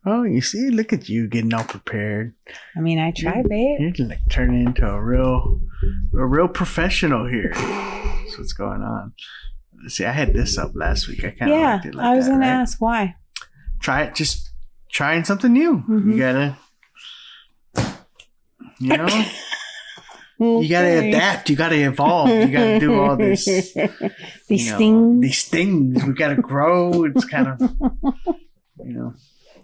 Oh, you see, look at you getting all prepared. I mean, I try, babe. You're like turning into a real professional here. That's what's going on. See, I had this up last week. I kind of liked it like that. I was going to ask why. Try it. Just trying something new. Mm-hmm. You gotta, you know, you gotta adapt. You gotta evolve. You gotta do all this. These things. These things. We gotta grow. It's kind of, you know.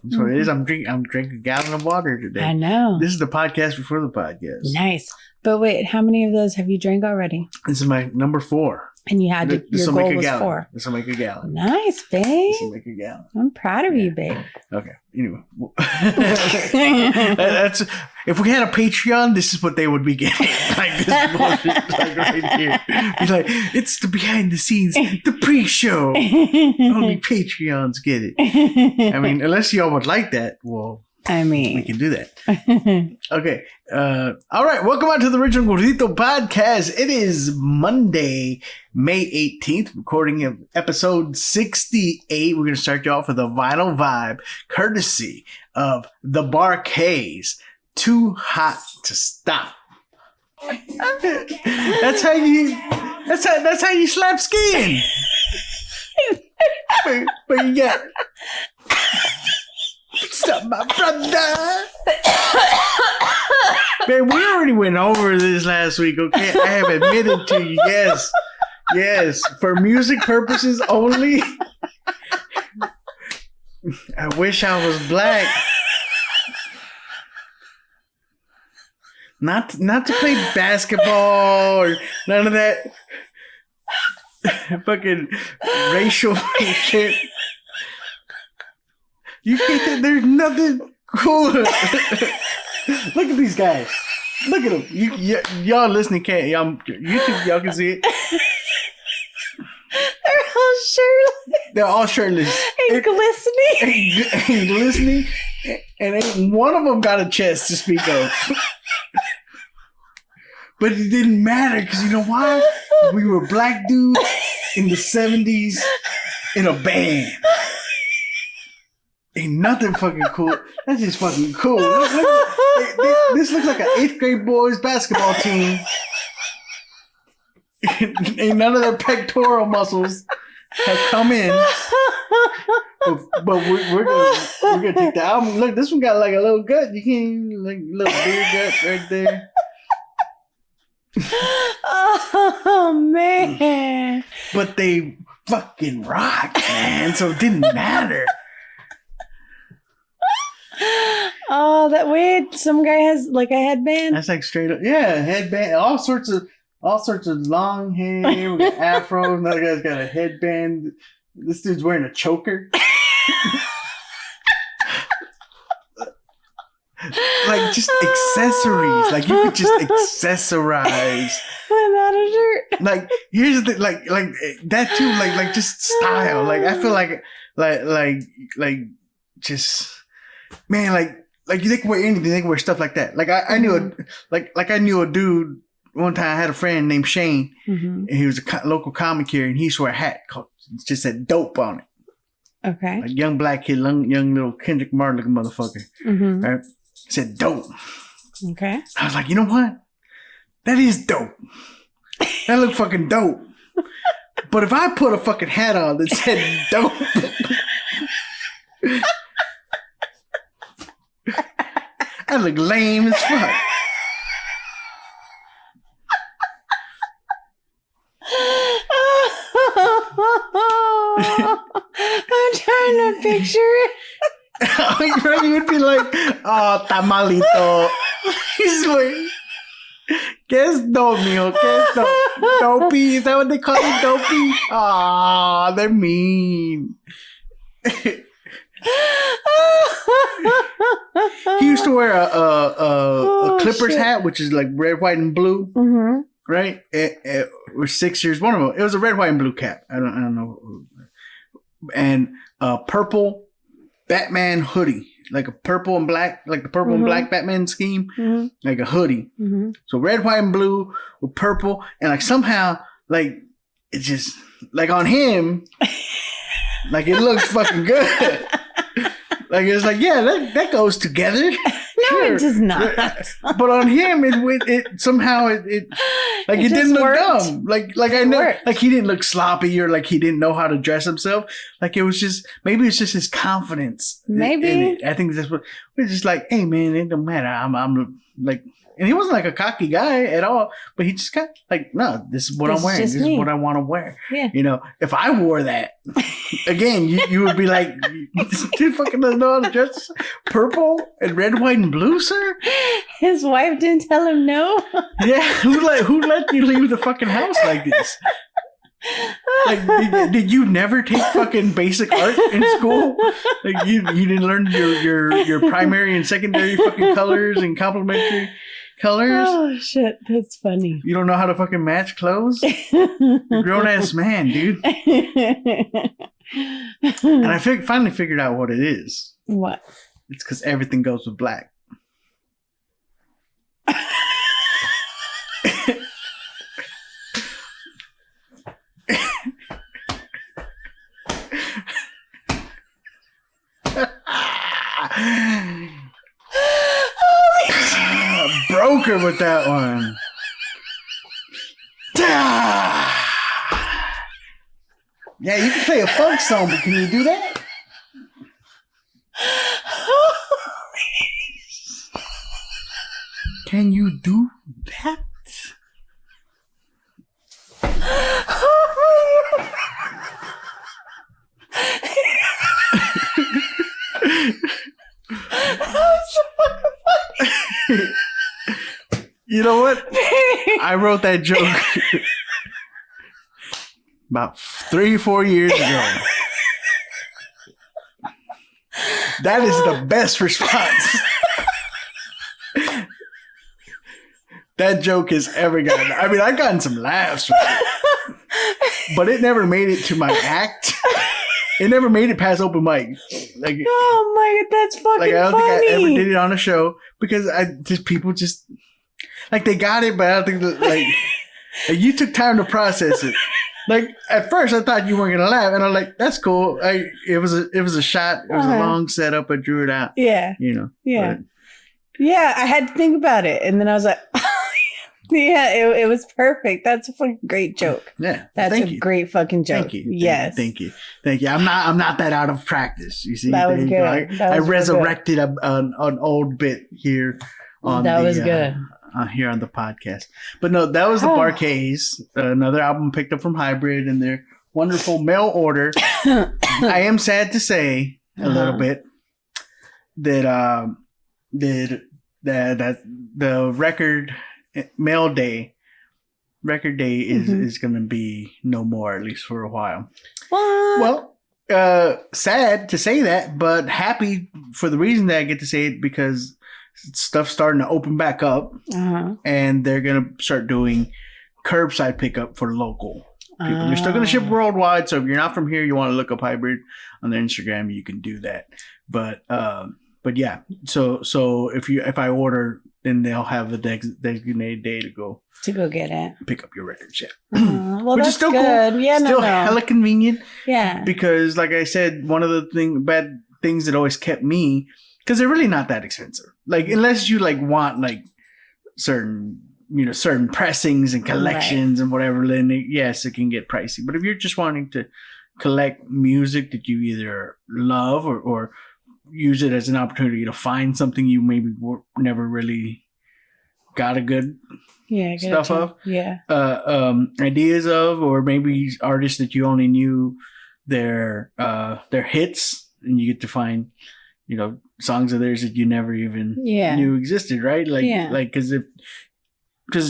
That's what it is. I'm drinking a gallon of water today. I know. This is the podcast before the podcast. Nice. But wait, how many of those have you drank already? This is my number 4. And you had your goal was 4. This will make a gallon. Nice, babe. This will make a gallon. I'm proud of you, babe. Okay. Anyway. That's if we had a Patreon, this is what they would be getting. Like this bullshit, like right here. It's like, it's the behind the scenes, the pre-show. Only Patreons get it. I mean, unless y'all would like that, well, I mean, we can do that. Okay. All right. Welcome on to the Original Gordito podcast. It is Monday, May 18th, recording of episode 68. We're going to start you off with a vinyl vibe, courtesy of the Barcades. Too hot to stop. That's how you slap skin. but you got. Stop, my brother. Man, we already went over this last week, okay? I have admitted to you, yes, for music purposes only. I wish I was black. Not to play basketball or none of that fucking racial shit. You can't. There's nothing cooler. Look at these guys. Look at them. Y'all listening can't. YouTube. Y'all can see it. They're all shirtless. And glistening. And glistening. And ain't one of them got a chest to speak of. But it didn't matter because you know why? We were black dudes in the 70s in a band. Ain't nothing fucking cool. That's just fucking cool. Look, this looks like an 8th grade boys basketball team. Ain't none of their pectoral muscles have come in. But we're gonna take the album. Look, this one got like a little gut. You can like little beer gut right there. Oh man! But they fucking rock, man. So it didn't matter. Oh, that weird. Some guy has like a headband. That's like straight up, yeah, headband. All sorts of long hair. We got afro. Another guy's got a headband. This dude's wearing a choker. Like just accessories. Like you could just accessorize. Without a shirt. Like here's the like that too. Like just style. Like I feel like just. Man, like they can wear anything. They can wear stuff like that. Like I knew I knew a dude one time. I had a friend named Shane, and he was a local comic here, and he used to wear a hat called just said "dope" on it. Okay, like young black kid, young little Kendrick Martin looking motherfucker. Right? It said "dope." Okay, I was like, you know what? That is dope. That look fucking dope. But if I put a fucking hat on that said "dope." I look lame as fuck. I'm trying to picture it. Right? You would be like, oh, tamalito. He's like, ¿qué es dope, mijo? ¿Qué es dope? Dopey? Is that what they call it? Dopey? Ah, they're mean. He used to wear a Clippers hat, which is like red, white, and blue, right? It was Sixers. One of them. It was a red, white, and blue cap. I don't know. And a purple Batman hoodie, like a purple and black, like the purple and black Batman scheme, like a hoodie. So red, white, and blue with purple, and like somehow, like it just like on him, like it looks fucking good. Like it's like, yeah, that goes together. No, Sure. it does not. But on him, it somehow it like it didn't look dumb. Like I know, worked. like he didn't look sloppy or like he didn't know how to dress himself. Like it was just maybe it's just his confidence. Maybe. in it. I think that's what it's just like. Hey man, it don't matter. I'm like. And he wasn't like a cocky guy at all, but he just got like, no, this is what I'm wearing. This is what I want to wear. Yeah. You know, if I wore that, again, you would be like, this dude fucking doesn't know how to dress. Purple and red, white, and blue, sir? His wife didn't tell him no. Yeah, who let you leave the fucking house like this? Like, did you never take fucking basic art in school? Like you didn't learn your primary and secondary fucking colors and complementary colors? Oh shit, that's funny. You don't know how to fucking match clothes? You're a grown ass man, dude. And I finally figured out what it is. What? It's because everything goes with black. Broke her with that one. Yeah, you can play a funk song, but can you do that? Can you do that? You know what? I wrote that joke about 3-4 years ago. That is the best response that joke has ever gotten. I mean, I've gotten some laughs from it, but it never made it to my act. It never made it past open mic. Like, oh my god, that's fucking like I don't funny. think I ever did it on a show because people just like they got it, but I don't think that, like you took time to process it. Like at first, I thought you weren't gonna laugh, and I'm like, "That's cool." It was a shot. It was a long setup. I drew it out. Yeah, you know. Yeah, yeah. I had to think about it, and then I was like, "Yeah, it was perfect. That's a fucking great joke. Yeah, that's a great fucking joke. Thank you. Yes, thank you. I'm not that out of practice. You see, that was good. I resurrected an old bit here on that was good. Here on the podcast. But no, that was the Barcades, another album picked up from Hybrid and their wonderful mail order. I am sad to say a little bit that the record day is going to be no more, at least for a while. What? Well, sad to say that, but happy for the reason that I get to say it because stuff's starting to open back up, and they're gonna start doing curbside pickup for local people. They're still gonna ship worldwide, so if you're not from here, you want to look up Hybrid on their Instagram, you can do that. But yeah, so if I order, then they'll have a designated day to go get it, pick up your records. Yeah, well, which that's is still good. Cool. Yeah, still no. hella convenient. Yeah, because like I said, one of the bad things that always kept me. Because they're really not that expensive. Like, unless you like want like certain pressings and collections and whatever, then yes, it can get pricey. But if you're just wanting to collect music that you either love or use it as an opportunity to find something you maybe never really got a good stuff of, ideas of, or maybe artists that you only knew their hits, and you get to find songs of theirs that you never even knew existed, right? Like because the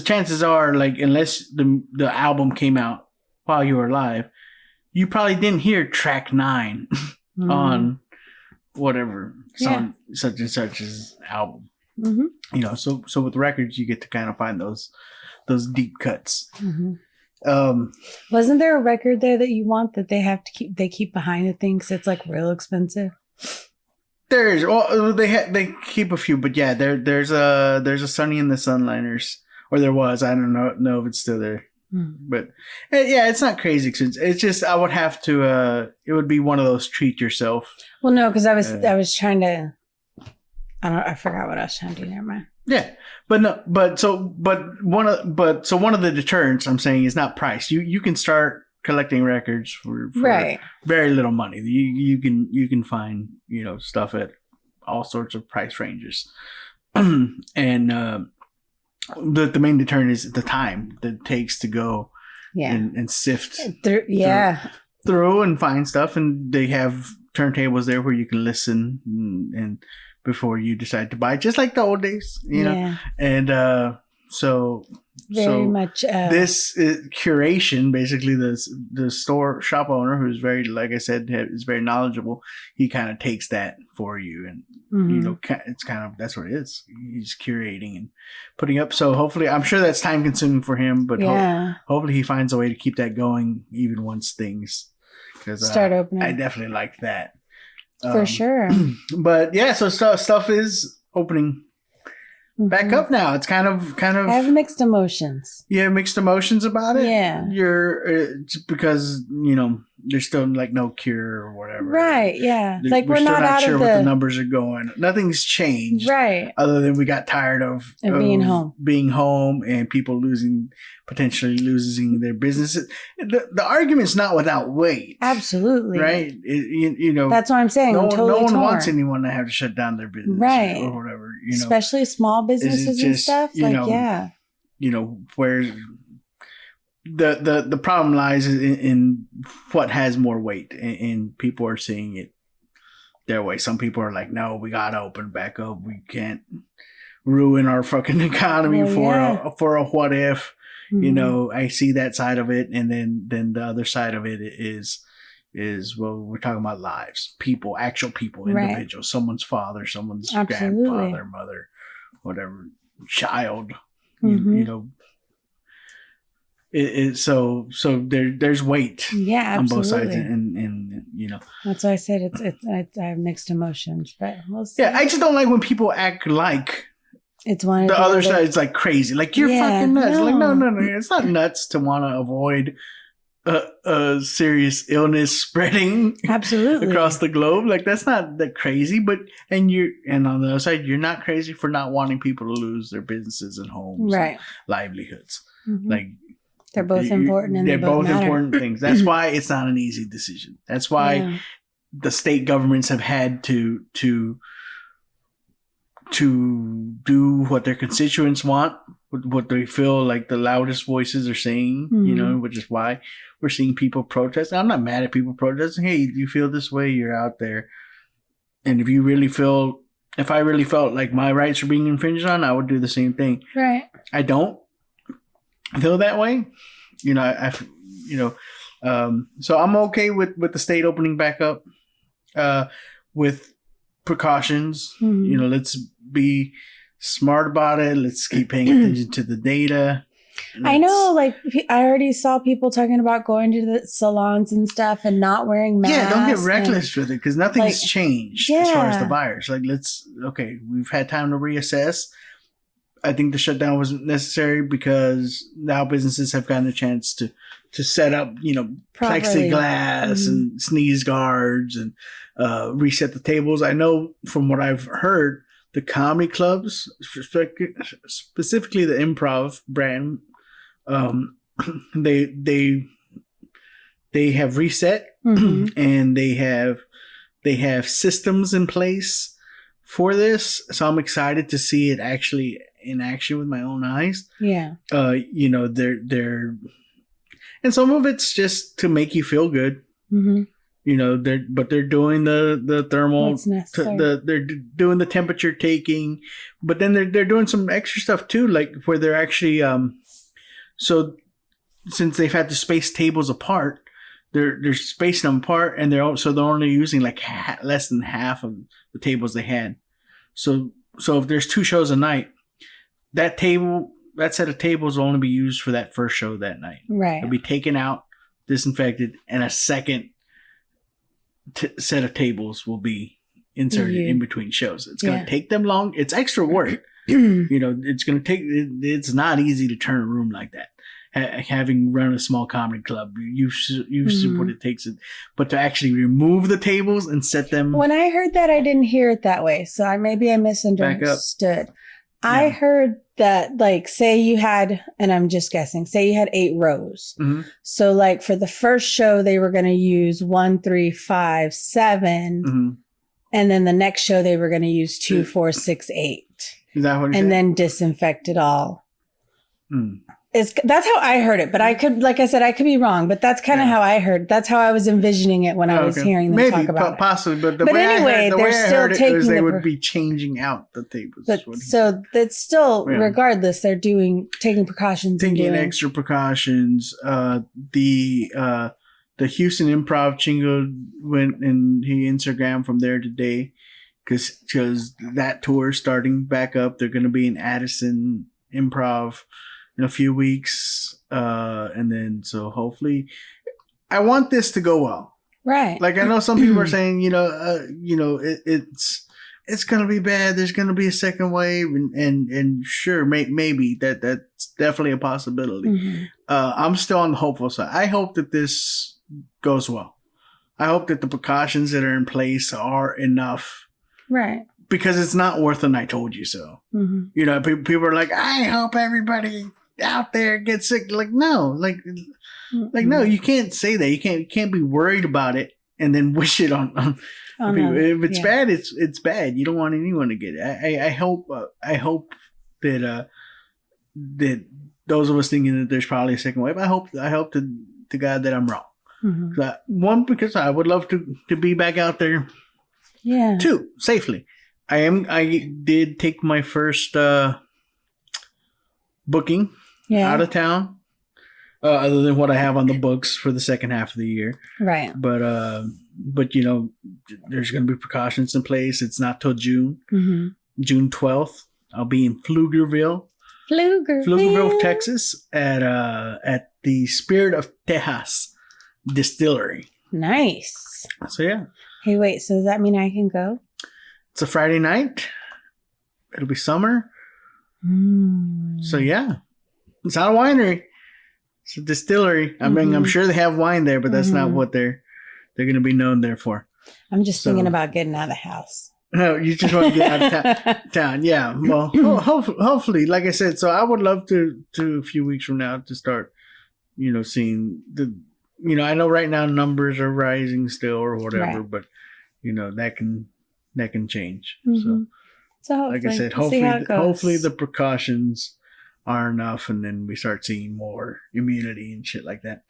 chances are, like, unless the album came out while you were alive, you probably didn't hear track 9 on whatever song such and such's album. So with records, you get to kind of find those deep cuts. Wasn't there a record there that you want that they keep behind the thing because it's like real expensive? They keep a few, but yeah, there's a Sunny and the Sunliners, or there was. I don't know if it's still there. But yeah, it's not crazy. It's just I would have to. It would be one of those treat yourself. Well, no, because I was trying to. I forgot what I was trying to do. Never mind. Yeah, but one of the deterrents I'm saying is not price. You can start collecting records for right. very little money. You can find stuff at all sorts of price ranges, and the main deterrent is the time that it takes to go and sift through and find stuff. And they have turntables there where you can listen and before you decide to buy, just like the old days, know. And so much this is curation. Basically, the shop owner, who's very, like I said, is very knowledgeable. He kind of takes that for you, and it's kind of that's what it is. He's curating and putting up. So hopefully, I'm sure that's time consuming for him, but hopefully he finds a way to keep that going even once things start opening. I definitely like that. For sure. But yeah, so stuff is opening back up now. It's kind of. I have mixed emotions. You have mixed emotions about it. Yeah, you're because there's still like no cure or whatever. Right. Yeah. Like we're still not out sure of what the numbers are going. Nothing's changed. Right. Other than we got tired of being home and people potentially losing their businesses. The argument's not without weight. Absolutely. Right. That's what I'm saying. No one wants anyone to have to shut down their business. Right. Or whatever. Especially small businesses and stuff. Where the problem lies in what has more weight, and people are seeing it their way. Some people are like, no, we gotta open back up. We can't ruin our fucking economy for a what if. I see that side of it, and then the other side of it is well, we're talking about lives, people, actual people, individuals, someone's father, someone's grandfather, mother, whatever, child. So there's weight on both sides, and that's why I said it's I have mixed emotions, but we'll see. I just don't like when people act like it's one the other side's like crazy, like you're fucking nuts. No. Like no, it's not nuts to want to avoid a serious illness spreading across the globe. Like that's not that crazy, but and on the other side, you're not crazy for not wanting people to lose their businesses and homes, and livelihoods. Like they're both important, and they're both matter. Important things. That's why it's not an easy decision. That's why the state governments have had to do what their constituents want, what they feel like the loudest voices are saying, which is why we're seeing people protest. I'm not mad at people protesting. Hey, you feel this way, you're out there. And if I really felt like my rights are being infringed on, I would do the same thing. Right. I don't feel that way. So I'm okay with the state opening back up, with precautions. Let's be smart about it. Let's keep paying attention to the data. I know, like I already saw people talking about going to the salons and stuff and not wearing masks. Yeah, don't get reckless with it because nothing's changed as far as the virus. Like we've had time to reassess. I think the shutdown wasn't necessary because now businesses have gotten a chance to set up, plexiglass and sneeze guards and reset the tables. I know from what I've heard, the comedy clubs, specifically the Improv brand, they have reset and they have systems in place for this. So I'm excited to see it actually in action with my own eyes. Yeah. They're and some of it's just to make you feel good. They're doing the thermal, they're doing the temperature taking, but then they're doing some extra stuff too, like where they're actually so since they've had to space tables apart, they're spacing them apart, and they're only using like less than half of the tables they had. So if there's 2 shows a night, that set of tables will only be used for that first show that night. Right. It'll be taken out, disinfected, and a second set of tables will be inserted in between shows. It's going to take them long. It's extra work. It's going to take. It's not easy to turn a room like that. having run a small comedy club. You've seen what it takes, but to actually remove the tables and set them. When I heard that, I didn't hear it that way, so I misunderstood. I heard that, like, say you had, and I'm just guessing, say you had 8 rows. So, like, for the first show, they were going to use 1, 3, 5, 7, and then the next show they were going to use 2, 4, 6, 8. Is that what it and said? then disinfect it all. That's how I heard it, but I could, like I said, I could be wrong, but that's kind of how I heard. That's how I was envisioning it when I was hearing them talk about it. Possibly, but the way anyway, I they're still taking was they would be changing out the tables. But so that's still, regardless, they're taking precautions, taking extra precautions. The Houston Improv Chingo went and he Instagram from there today because that tour is starting back up. They're going to be in Addison Improv in a few weeks, and then so hopefully, I want this to go well. Right. Like I know some people are saying, it's gonna be bad. There's gonna be a second wave, and sure, maybe that's definitely a possibility. I'm still on the hopeful side. I hope that this goes well. I hope that the precautions that are in place are enough. Right. Because it's not worth an "I told you so." People are like, "I hope everybody out there gets sick." Like, no, no, you can't say that. You can't be worried about it and then wish it on people. If it's bad, it's bad. You don't want anyone to get it. I hope that that those of us thinking that there's probably a second wave. I hope to God that I'm wrong. One, because I would love to be back out there. Yeah. 2, safely. I did take my first booking out of town, other than what I have on the books for the second half of the year. Right. But there's going to be precautions in place. It's not till June. June 12th. I'll be in Pflugerville, Texas, at the Spirit of Tejas Distillery. Nice. So yeah. Hey, wait. So does that mean I can go? It's a Friday night. It'll be summer. So yeah, it's not a winery. It's a distillery. I mean, I'm sure they have wine there, but that's not what they're going to be known there for. I'm just thinking about getting out of the house. No, you just want to get out of town. Yeah. Well, hopefully, like I said, so I would love to a few weeks from now to start, seeing the, I know right now numbers are rising still or whatever, but that can change. So like I said, hopefully the precautions are enough, and then we start seeing more immunity and shit like that.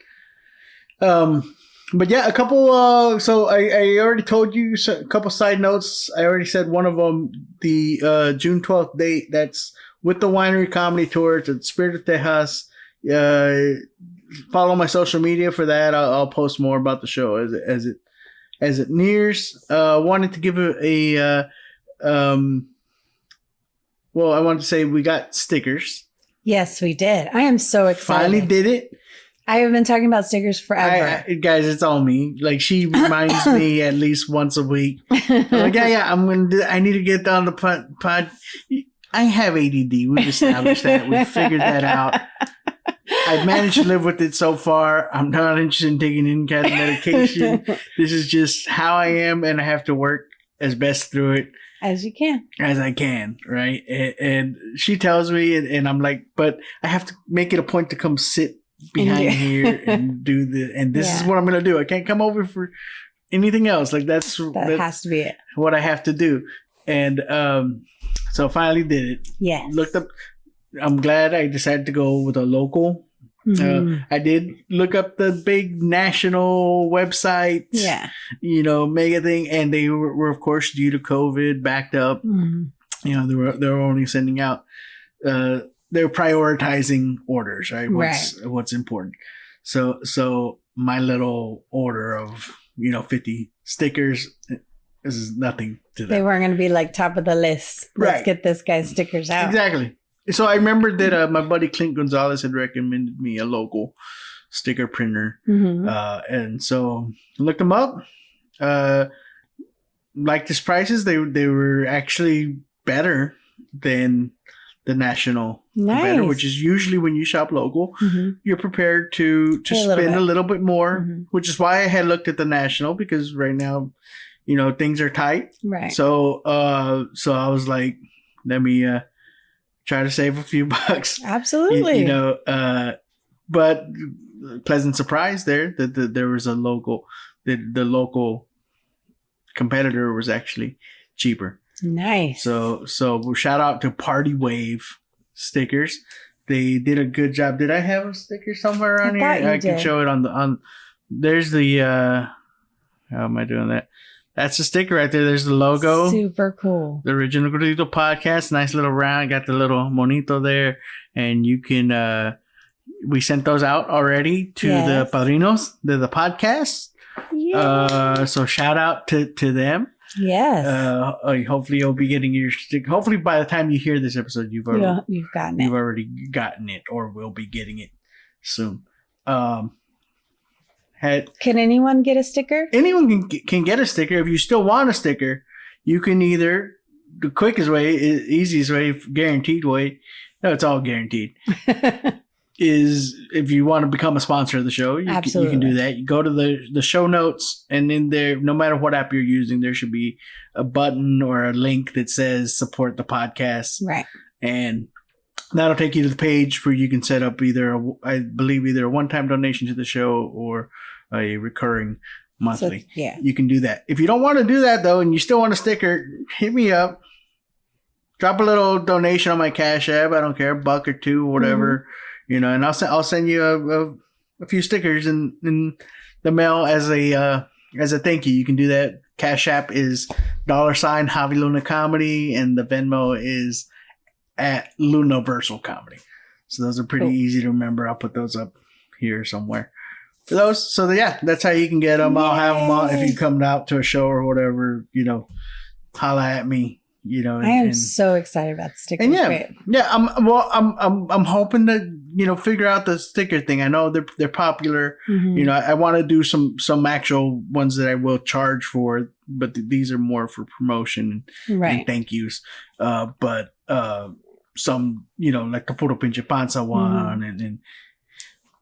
But yeah, a couple. So I already told you a couple side notes. I already said one of them, the June 12th date. That's with the Winery Comedy Tour. It's at Spirit of Tejas. Follow my social media for that. I'll post more about the show as it nears. Wanted to give well, I wanted to say we got stickers. Yes, we did. I am so excited. Finally did it. I have been talking about stickers forever. Guys, it's all me. Like, she reminds me at least once a week. I'm like, I'm going to I need to get on the pod. I have ADD. We've established that. We've figured that out. I've managed to live with it so far. I'm not interested in taking any kind of medication. This is just how I am, and I have to work as best through it. As you can. As I can, right? And she tells me, and I'm like, but I have to make it a point to come sit behind here and do this is what I'm going to do. I can't come over for anything else. Like, that has to be it. What I have to do. And so finally did it. Yes. Looked up. I'm glad I decided to go with a local. I did look up the big national website, mega thing, and they were of course, due to COVID, backed up. They were only sending out. They're prioritizing orders, right? What's important. So my little order of 50 stickers is nothing to them. They weren't going to be like top of the list. Let's get this guy's stickers out. Exactly. So I remember that my buddy Clint Gonzalez had recommended me a local sticker printer. And so I looked them up. Liked his prices. They were actually better than the national competitor, which is usually when you shop local, you're prepared to spend a little bit more, which is why I had looked at the national, because right now, you know, things are tight. Right. So I was like, let me try to save a few bucks. Absolutely. You know, but pleasant surprise there that there was a local, the local competitor was actually cheaper. Nice. So shout out to Party Wave stickers. They did a good job. Did I have a sticker somewhere around here? I can show it on there's the how am I doing that? That's the sticker right there. There's the logo. Super cool. The original Gordito podcast. Nice little round. Got the little monito there. And you can we sent those out already to the padrinos, the podcast. Yeah. So shout out to them. Yes. Hopefully you'll be getting your stick. Hopefully by the time you hear this episode, you've already gotten it, or will be getting it soon. Can anyone get a sticker? Anyone can get a sticker. If you still want a sticker, you can either, the quickest way, easiest way, guaranteed way. No, it's all guaranteed. Is if you want to become a sponsor of the show, you can do that. You go to the show notes, and in there, no matter what app you're using, there should be a button or a link that says support the podcast. Right. And that'll take you to the page where you can set up either a one-time donation to the show or a recurring monthly. So, yeah. You can do that. If you don't want to do that though, and you still want a sticker, hit me up. Drop a little donation on my Cash App. I don't care, $1 or $2 or whatever. You know, and I'll send you a few stickers in the mail as a thank you. You can do that. Cash App is $javilunacomedy, and the Venmo is at Lunaversal Comedy. So those are pretty easy to remember. I'll put those up here somewhere for those. So yeah, that's how you can get them. Yay. I'll have them on if you come out to a show or whatever. You know, holla at me. You know, I am so excited about the stickers. And I'm hoping to figure out the sticker thing. I know they're popular. You know, I want to do some actual ones that I will charge for, but these are more for promotion and thank yous. But some, like the Puro Pinche Panza one and a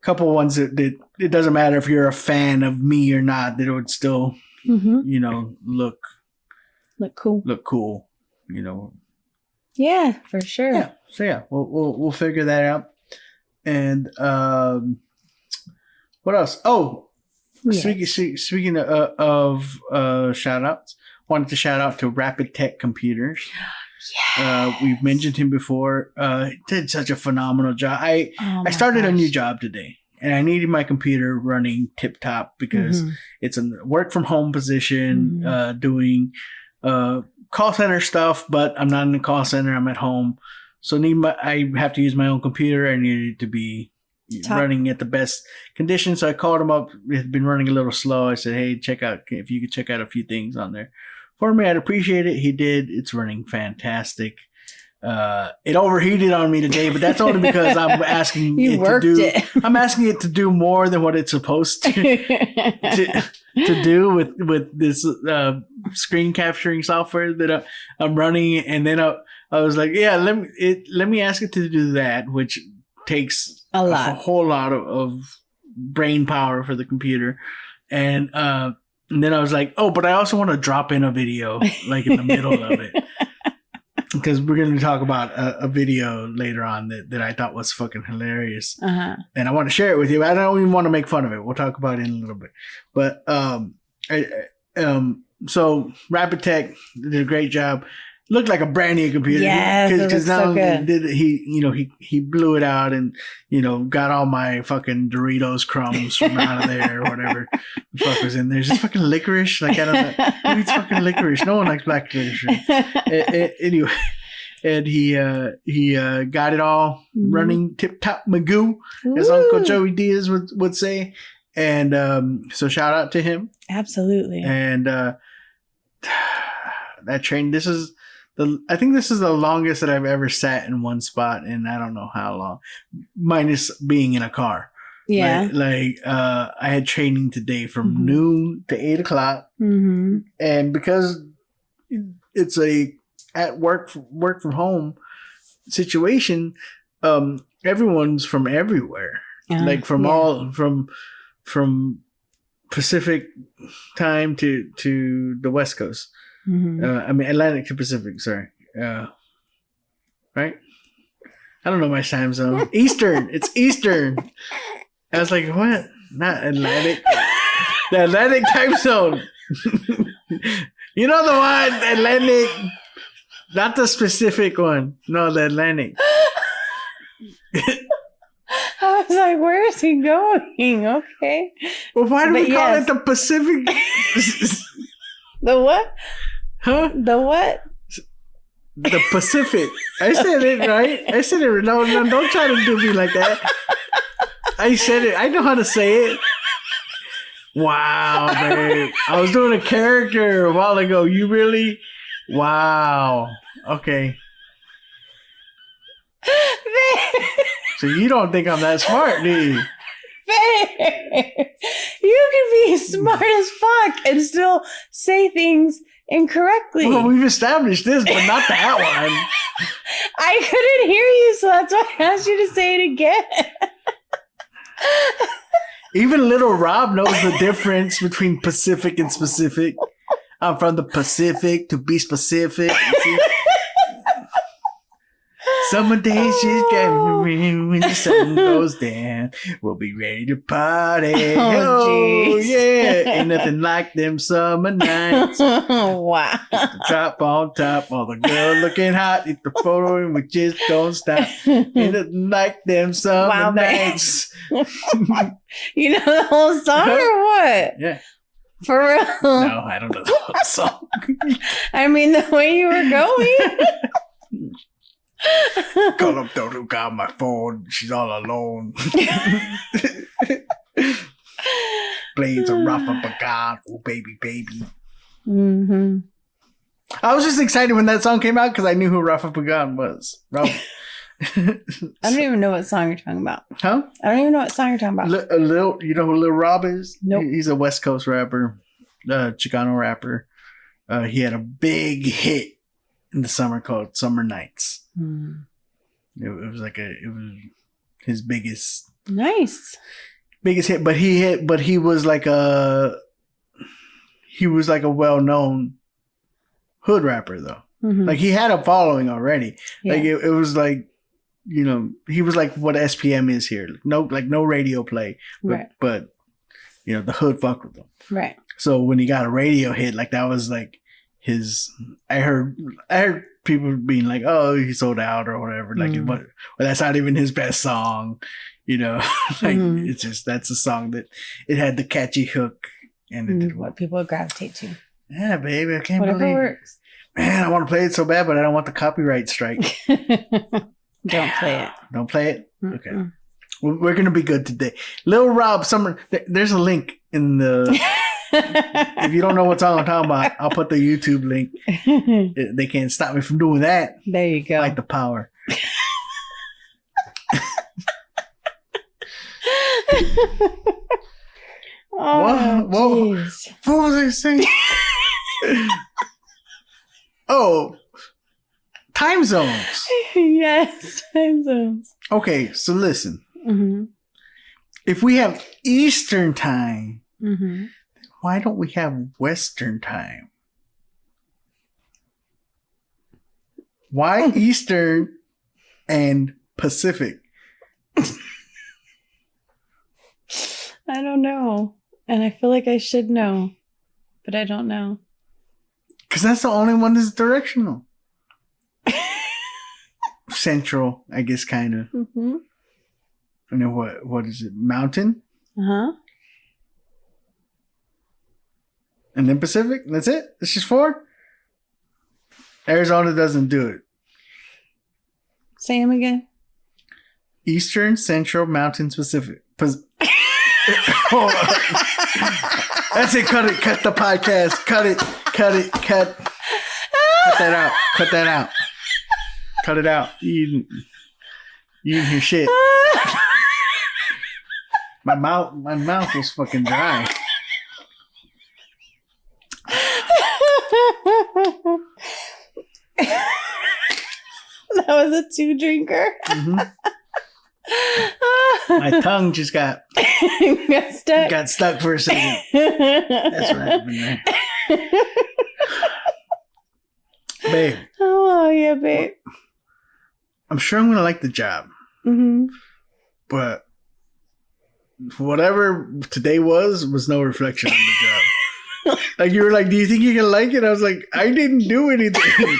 couple ones that it doesn't matter if you're a fan of me or not, that it would still look cool. You know. Yeah, for sure. Yeah. So yeah, we'll figure that out. And what else? Oh, speaking of shout outs, wanted to shout out to Rapid Tech Computers. Yes. We've mentioned him before. He did such a phenomenal job. I started a new job today, and I needed my computer running tip top because it's a work from home position, doing call center stuff, but I'm not in the call center. I'm at home. So I have to use my own computer. I need it to be running at the best conditions. So I called him up. It had been running a little slow. I said, hey, if you could check out a few things on there for me, I'd appreciate it. He did. It's running fantastic. It overheated on me today, but that's only because I'm asking I'm asking it to do more than what it's supposed to do with this screen capturing software that I'm running. And then I was like, yeah, let me ask it to do that, which takes a whole lot of brain power for the computer. And then I was like, oh, but I also want to drop in a video like in the middle of it. Because we're going to talk about a video later on that I thought was fucking hilarious. And I want to share it with you. I don't even want to make fun of it. We'll talk about it in a little bit. But so Rapid Tech did a great job. Looked like a brand new computer. Yes, because now he blew it out and got all my fucking Doritos crumbs from out of there or whatever the fuck was in there. Just fucking licorice. Like I don't know. Who eats fucking licorice? No one likes black licorice. Anyway, and he got it all running tip top magoo, as Uncle Joey Diaz would say. And so shout out to him. Absolutely. And that train. I think this is the longest that I've ever sat in one spot in I don't know how long, minus being in a car. Yeah. I had training today from noon to 8 o'clock. And because it's at work from home, situation, everyone's from everywhere. Like from Pacific time to the West Coast. Mm-hmm. I mean Atlantic to Pacific. Sorry. Right. I don't know my time zone. Eastern. It's Eastern. I was like, what? Not Atlantic. The Atlantic time zone. You know the one, Atlantic. Not the specific one. No, the Atlantic. I was like, where is he going? Okay. Well, why do we call it the Pacific? The what? Huh? The what? The Pacific. I said it right. I said it. No, don't try to do me like that. I said it. I know how to say it. Wow, babe. I was doing a character a while ago. You really? Wow. Okay. So you don't think I'm that smart, do you? You can be smart as fuck and still say things incorrectly. Well, we've established this, but not that one. I couldn't hear you, so that's why I asked you to say it again. Even little Rob knows the difference between Pacific and specific. I'm from the Pacific to be specific. Summer days just get me when the sun goes down. We'll be ready to party. Oh yeah. Ain't nothing like them summer nights. Wow. The top on top, all the girl looking hot. It's the photo and we just don't stop. Ain't nothing like them summer nights. You know the whole song or what? Yeah. For real? No, I don't know the whole song. I mean, the way you were going. Call up the who got my phone. She's all alone. Blades of Rafa Pagan. Oh, baby, baby. Mm-hmm. I was just excited when that song came out because I knew who Rafa Pagan was. I don't even know what song you're talking about. Huh? I don't even know what song you're talking about. You know who Lil Rob is? Nope. He's a West Coast rapper, Chicano rapper. He had a big hit in the summer called Summer Nights. It was his biggest hit, but he was like a well-known hood rapper though. Mm-hmm. Like he had a following already. Yeah. Like it was like, you know, he was like what SPM is here. No radio play, but you know, the hood fuck with him. Right. So when he got a radio hit, like that was like his. I heard people being like, "Oh, he sold out" or whatever. Like, but that's not even his best song. You know, like it's just that's a song that it had the catchy hook and it did what people gravitate to. Yeah, baby, I can't Whatever believe. Works. Man, I want to play it so bad, but I don't want the copyright strike. Don't play it. Don't play it. Okay, we're gonna be good today. Lil Rob Summer. There's a link in the. If you don't know what song I'm talking about, I'll put the YouTube link. They can't stop me from doing that. There you go. Like the power. What was I saying? Oh, time zones. Yes, time zones. Okay, so listen. Mm-hmm. If we have Eastern time, why don't we have Western time? Why Eastern and Pacific? I don't know. And I feel like I should know, but I don't know. Because that's the only one that's directional. Central, I guess, kind of. Mm-hmm. And then what is it? Mountain? Uh-huh. And then Pacific? That's it? It's just 4? Arizona doesn't do it. Say them again. Eastern, Central, Mountain, Pacific. That's it. Cut it. Cut the podcast. Cut it. Cut that out. Cut that out. Cut it out. You didn't hear shit. My mouth was fucking dry. That was a 2-drinker. Mm-hmm. My tongue just got stuck for a second. That's what happened there. Babe. Oh, yeah, babe. I'm sure I'm going to like the job. Mm-hmm. But whatever today was no reflection on the job. Like, you were like, do you think you're going to like it? I was like, I didn't do anything.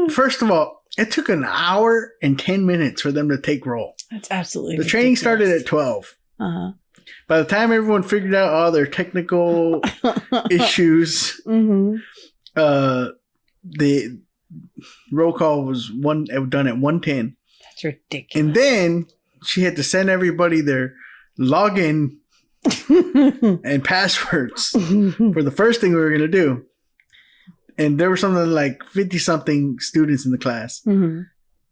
First of all, it took an hour and 10 minutes for them to take roll. That's absolutely The training started at 12. Uh-huh. By the time everyone figured out all their technical issues, mm-hmm. The roll call was done at 1:10. That's ridiculous. And then she had to send everybody their login and passwords for the first thing we were going to do. And there were something like 50-something students in the class. Mm-hmm.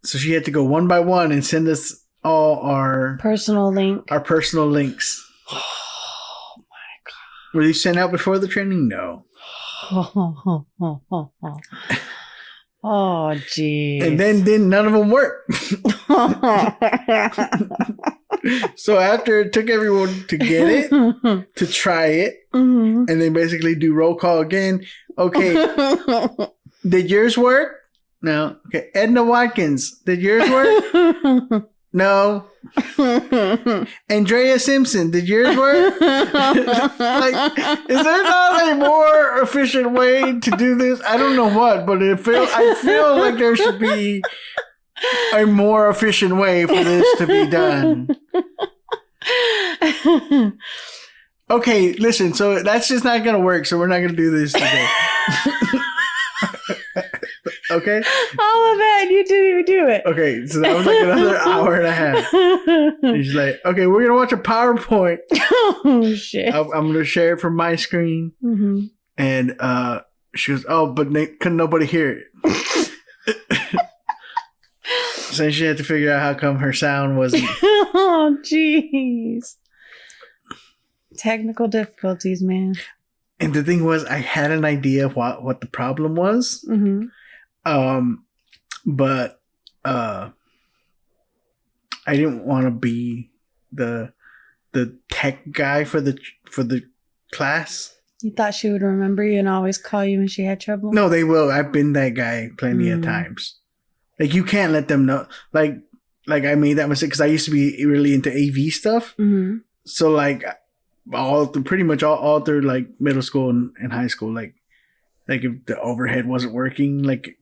So she had to go one by one and send us all our personal links. Oh my God. Were these sent out before the training? No. Oh, geez. And then none of them worked. So after it took everyone to get it, to try it, mm-hmm. and then basically do roll call again. Okay. Did yours work? No. Okay. Edna Watkins, did yours work? No. Andrea Simpson, did yours work? Like, is there not a more efficient way to do this? I don't know what, but I feel like there should be a more efficient way for this to be done. Okay, listen, so that's just not going to work, so we're not going to do this today. Okay? All of that, you didn't even do it. Okay, so that was like another hour and a half. And she's like, okay, we're going to watch a PowerPoint. Oh, shit. I'm going to share it from my screen. Mm-hmm. And she goes, oh, but couldn't nobody hear it. So she had to figure out how come her sound wasn't. Oh, jeez. Technical difficulties, man. And the thing was, I had an idea of what the problem was. Mm-hmm. But I didn't want to be the tech guy for the class. You thought she would remember you and always call you when she had trouble? No, they will. I've been that guy plenty of times. Like, you can't let them know. Like I made that mistake because I used to be really into AV stuff. Mm-hmm. So like pretty much all through like middle school and high school, like if the overhead wasn't working, like,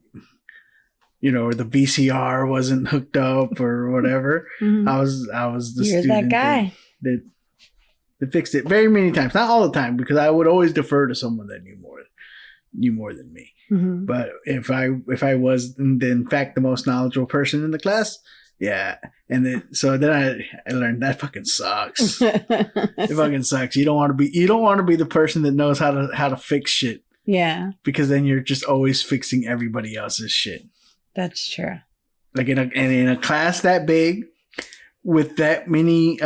you know, or the VCR wasn't hooked up or whatever, mm-hmm. I was the You're student that guy that fixed it very many times, not all the time, because I would always defer to someone that knew more than me. Mm-hmm. But if I was in fact the most knowledgeable person in the class, yeah. And then I learned that fucking sucks. It fucking sucks. You don't want to be the person that knows how to fix shit. Yeah. Because then you're just always fixing everybody else's shit. That's true. Like in a class that big with that many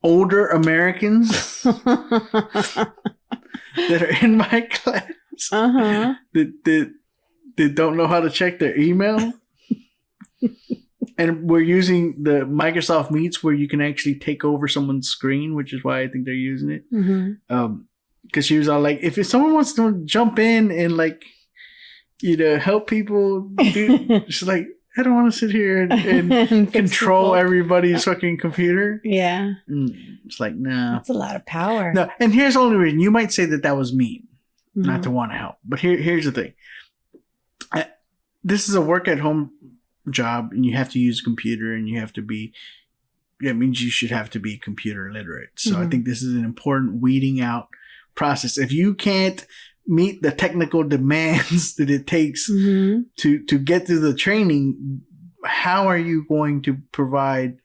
older Americans that are in my class, uh-huh. that don't know how to check their email. And we're using the Microsoft Meets where you can actually take over someone's screen, which is why I think they're using it. Mm-hmm. Because she was all like, if someone wants to jump in and like, you know, help people do, she's like, I don't want to sit here and control everybody's fucking computer. Yeah. It's like, no. That's a lot of power. No. And here's the only reason. You might say that was mean, mm-hmm. not to want to help. But here's the thing. This is a work at home job, and you have to use a computer, and you have to be, it means you should have to be computer literate. So mm-hmm. I think this is an important weeding out process. If you can't meet the technical demands that it takes mm-hmm. to get through the training, how are you going to provide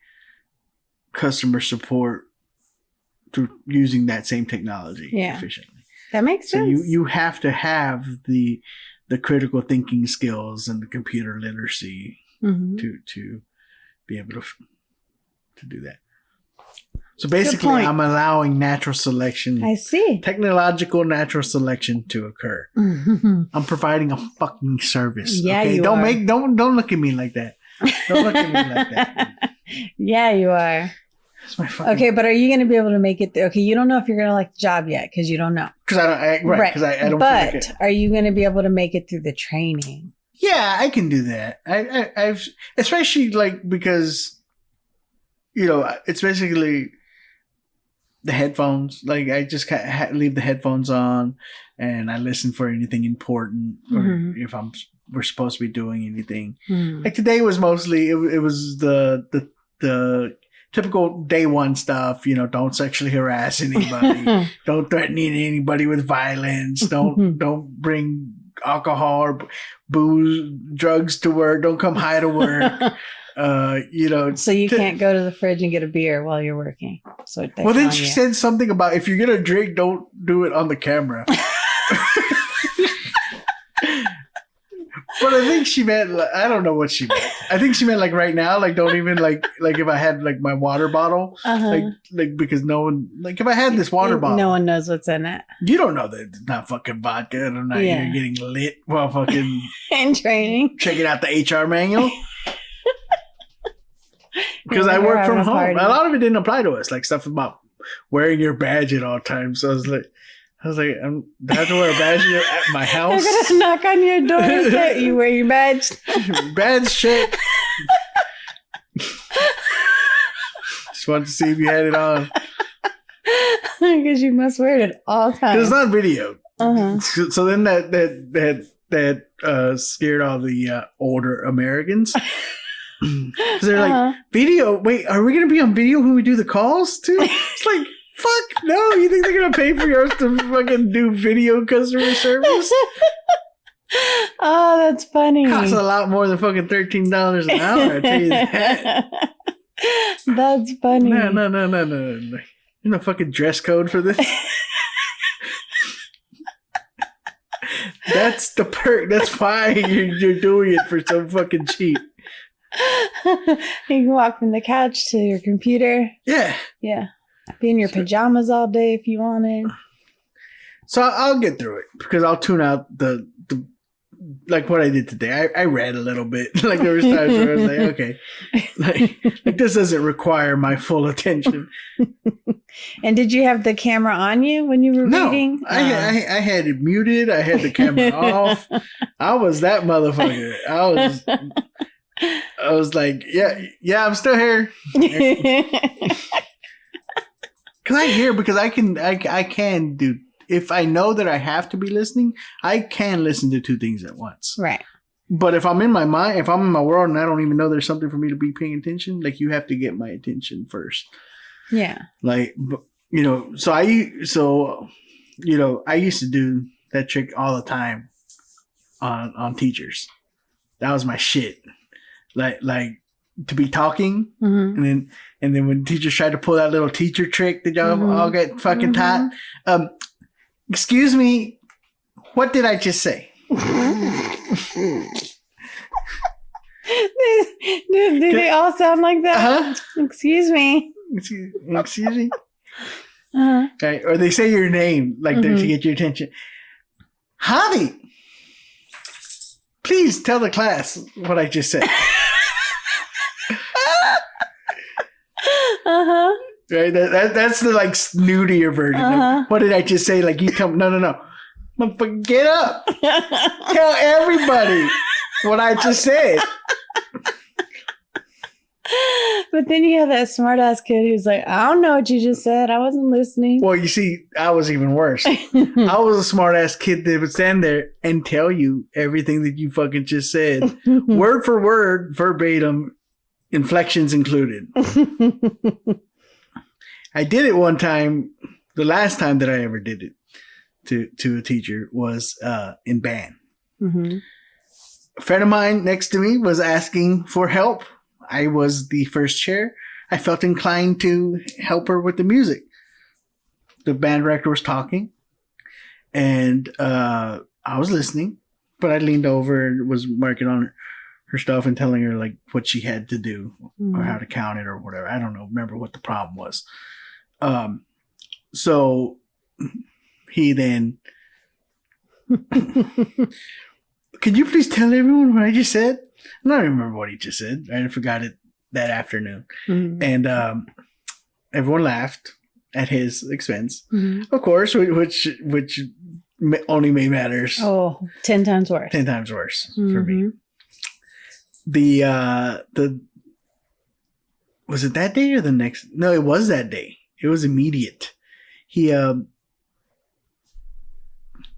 customer support through using that same technology efficiently? That makes sense. So you have to have the critical thinking skills and the computer literacy mm-hmm. to be able to do that. So basically, I'm allowing natural selection. I see. Technological natural selection to occur. I'm providing a fucking service. Yeah, okay? you don't are. Don't look at me like that. Don't look at me like that. Yeah, you are. That's my fucking... Okay, but are you going to be able to make it? Okay, you don't know if you're going to like the job yet because you don't know. Because I don't. Right. Because I don't. But are you going to be able to make it through the training? Yeah, I can do that. I've especially like because, it's basically the headphones. Like I just leave the headphones on, and I listen for anything important, or if we're supposed to be doing anything. Like today was mostly it was the typical day one stuff. Don't sexually harass anybody. Don't threaten anybody with violence. Don't bring alcohol or booze, drugs to work. Don't come high to work. So you can't go to the fridge and get a beer while you're working. So then she said something about if you're gonna drink, don't do it on the camera. But I think she meant, I don't know what she meant. I think she meant like right now, like don't even like if I had like my water bottle, like because no one, like if I had this water bottle, no one knows what's in it. You don't know that it's not fucking vodka. I'm not here getting lit while fucking in training, checking out the HR manual. Because I work from home. A lot of it didn't apply to us, like stuff about wearing your badge at all times. So I was like, I have to wear a badge at my house. They're gonna knock on your door and say, "You wear your badge." Badge check. Just wanted to see if you had it on. Because you must wear it at all times. Because it's not video. So then that scared all the older Americans. Because they're like, video? Wait, are we gonna be on video when we do the calls too? It's like. Fuck no! You think they're gonna pay for yours to fucking do video customer service? Oh, that's funny. Costs a lot more than fucking $13 an hour. I tell you that. That's funny. No. There's no fucking dress code for this. That's the perk. That's why you're doing it for so fucking cheap. You can walk from the couch to your computer. Yeah. Be in your pajamas all day if you wanted. So I'll get through it because I'll tune out the like what I did today. I read a little bit. Like there was times where I was like, okay, like this doesn't require my full attention. And did you have the camera on you when you were reading? I had it muted. I had the camera off. I was that motherfucker. I was like, yeah, I'm still here. Because I can do, if I know that I have to be listening, I can listen to two things at once. Right. But if I'm in my mind, if I'm in my world and I don't even know there's something for me to be paying attention, like you have to get my attention first. Yeah. Like, so I used to do that trick all the time on teachers. That was my shit. Like to be talking, and then when teachers try to pull that little teacher trick that y'all all get fucking taught, excuse me, what did I just say? Do they all sound like that? Excuse me. Excuse me. Okay. Or they say your name like to get your attention. Javi, please tell the class what I just said. Right, that's the like snootier version. What did I just say? Like you tell me, no. Motherfucker, get up. Tell everybody what I just said. But then you have that smart ass kid who's like, I don't know what you just said. I wasn't listening. Well, you see, I was even worse. I was a smart ass kid that would stand there and tell you everything that you fucking just said, word for word, verbatim, inflections included. I did it one time. The last time that I ever did it to a teacher was in band. A friend of mine next to me was asking for help. I was the first chair. I felt inclined to help her with the music. The band director was talking, and I was listening, but I leaned over and was marking on her stuff and telling her like what she had to do or how to count it or whatever. I don't know. Remember what the problem was. So he then. Could you please tell everyone what I just said? I don't remember what he just said. I forgot it that afternoon. Mm-hmm. And everyone laughed at his expense. Mm-hmm. Of course, which only made matters. 10 times worse. 10 times worse for me. The was it that day or the next? No, it was that day. It was immediate. He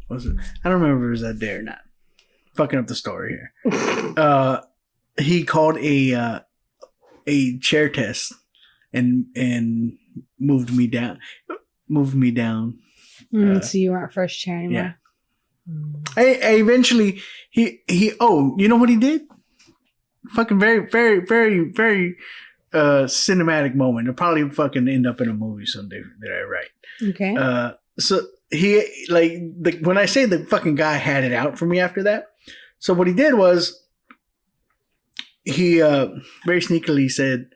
was it? I don't remember if it was that day or not. Fucking up the story here. He called a chair test and moved me down. So you weren't first chair anymore. Yeah. I eventually he you know what he did? Fucking very, very, very, very cinematic moment. It'll probably fucking end up in a movie someday that I write. Okay. So he when I say the fucking guy had it out for me after that. So what he did was he very sneakily said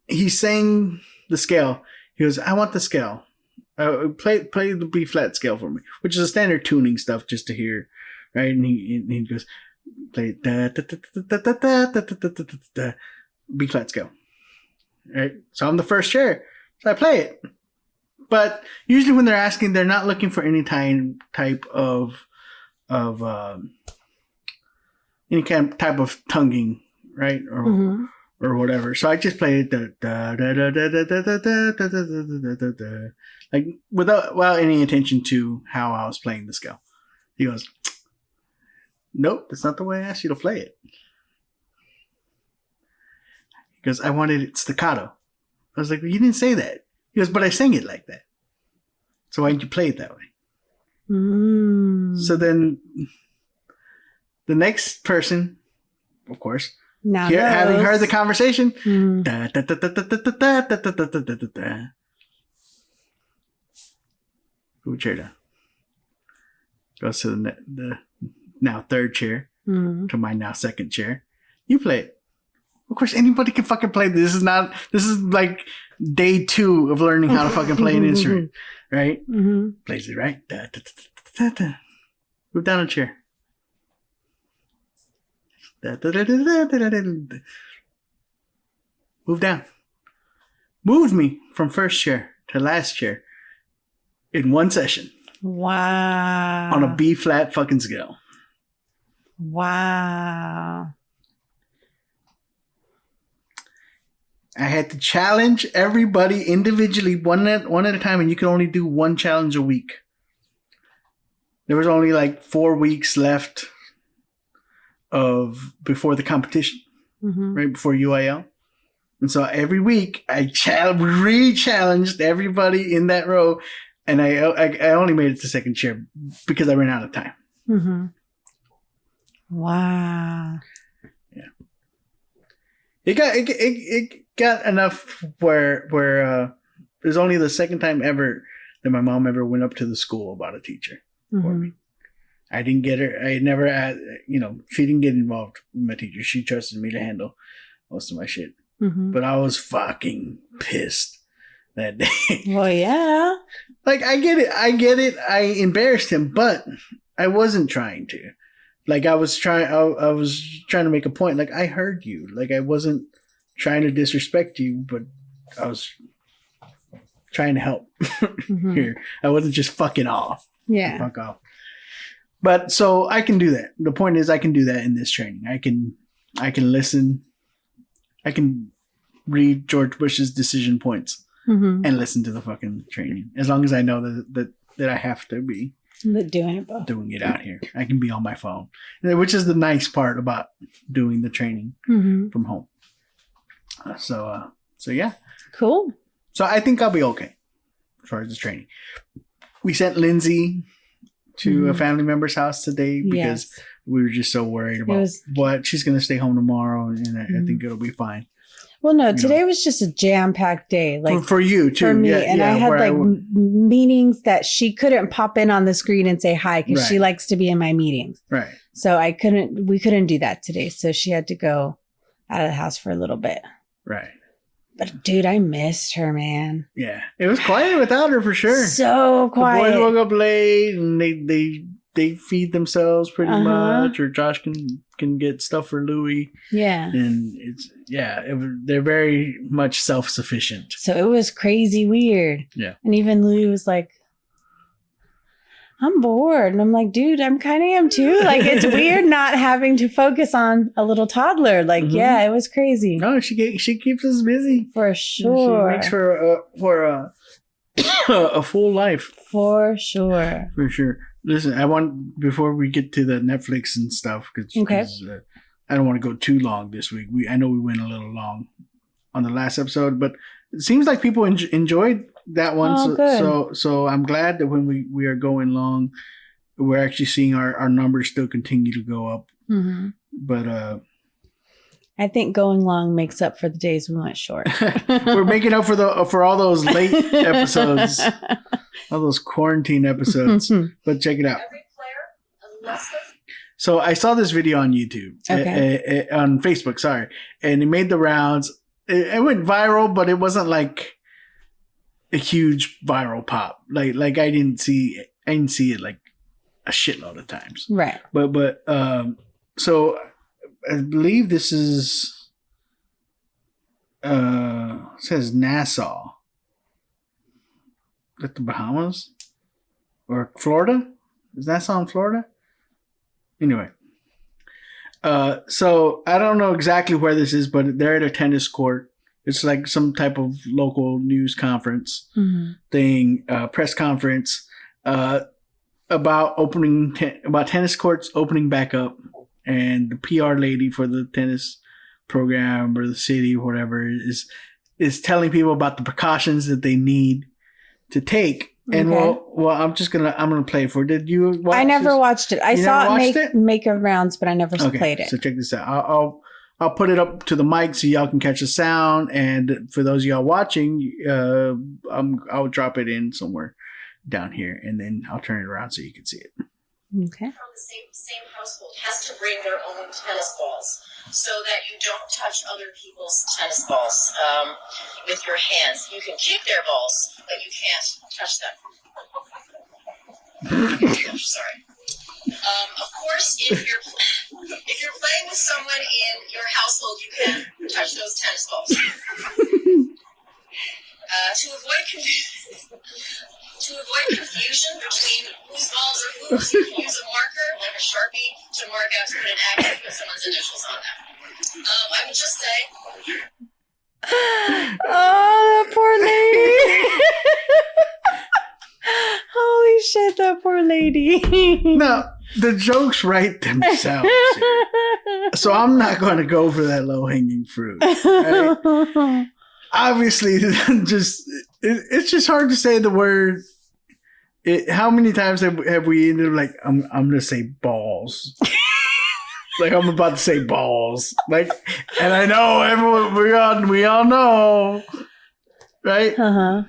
he sang the scale. He goes, I want the scale. Play the B flat scale for me, which is a standard tuning stuff just to hear, right? And he goes, play da da da da da da da da da da B flat scale, right? So I'm the first chair, so I play it. But usually when they're asking, they're not looking for any type of any kind of type of tonguing, right? Or whatever. So I just played it like without any attention to how I was playing the scale. He goes, nope, that's not the way I asked you to play it. He goes, I wanted it staccato. I was like, well, you didn't say that. He goes, but I sang it like that. So why didn't you play it that way? So then the next person, of course, having heard the conversation, move chair down. Goes to the now third chair to my now second chair. You play it. Of course, anybody can fucking play this. This is like day 2 of learning how to fucking play an instrument, right? Plays it, right? Move down a chair. Move down. Moved me from first chair to last chair in one session. Wow. On a B flat fucking scale. Wow. I had to challenge everybody individually one at a time, and you could only do one challenge a week. There was only like 4 weeks left before the competition, right before UIL. And so every week I re-challenged everybody in that row, and I only made it to second chair because I ran out of time. Wow. Yeah. It got enough where it was only the second time ever that my mom ever went up to the school about a teacher for me. I didn't get her. I never had, she didn't get involved with my teacher. She trusted me to handle most of my shit. But I was fucking pissed that day. Well, yeah. Like, I get it. I embarrassed him, but I wasn't trying to. Like, I was trying to make a point. Like, I heard you. Like, I wasn't trying to disrespect you, but I was trying to help here. I wasn't just fucking off. Yeah. Fuck off. But so I can do that. The point is, I can do that in this training. I can listen. I can read George Bush's decision points and listen to the fucking training. As long as I know that I have to be doing it out here. I can be on my phone, which is the nice part about doing the training from home. So yeah. Cool. So I think I'll be okay as far as the training. We sent Lindsay to a family member's house today because we were just so worried about what she's going to stay home tomorrow, and I think it'll be fine. Well, no, today was just a jam-packed day. Like for you too. For me. And I had like meetings that she couldn't pop in on the screen and say hi because she likes to be in my meetings. Right. So we couldn't do that today. So she had to go out of the house for a little bit. Right. But dude, I missed her, man. Yeah, it was quiet without her for sure. So quiet. The boys woke up late and they feed themselves pretty much, or Josh can get stuff for Louie. Yeah, and they're very much self-sufficient. So it was crazy weird. Yeah, and even Louie was like, I'm bored. And I'm like, dude, I'm kind of am too. Like, it's weird not having to focus on a little toddler. Like, yeah, it was crazy. No, she keeps us busy. For sure. She makes for a full life. For sure. For sure. Listen, I want, before we get to the Netflix and stuff, because I don't want to go too long this week. I know we went a little long on the last episode, but it seems like people enjoyed that one. So I'm glad that when we are going long, we're actually seeing our numbers still continue to go up. Mm-hmm. But I think going long makes up for the days we went short. We're making up for all those late episodes, all those quarantine episodes. But check it out. So I saw this video on YouTube, on Facebook, sorry, and it made the rounds. It went viral, but it wasn't like a huge viral pop. Like I didn't see it like a shitload of times. Right. But so I believe this is it says Nassau. Is that the Bahamas? Or Florida? Is Nassau in Florida? Anyway. So I don't know exactly where this is, but they're at a tennis court. It's like some type of local news conference thing, press conference, about about tennis courts opening back up, and the PR lady for the tennis program or the city or whatever is telling people about the precautions that they need to take. And well, I'm gonna play it for. Did you watch I never this? watched it. I saw it make a rounds, but I never played it. So check this out. I'll put it up to the mic so y'all can catch the sound. And for those of y'all watching, I'll drop it in somewhere down here, and then I'll turn it around so you can see it. Okay. From the same household has to bring their own tennis balls so that you don't touch other people's tennis balls with your hands. You can kick their balls, but you can't touch them. Sorry. Of course, if you're playing with someone in your household, you can touch those tennis balls. To avoid confusion between whose balls are whose, you can use a marker, like a Sharpie, to mark out, to put an X and put someone's initials on that. I would just say... Oh, that poor lady. Holy shit, that poor lady. No, the jokes write themselves here. So I'm not going to go for that low-hanging fruit. Right? Obviously, it's just hard to say the word. How many times have we ended up like, I'm going to say balls. Like, I'm about to say balls. Like, and I know everyone, we all know. Right? Uh-huh.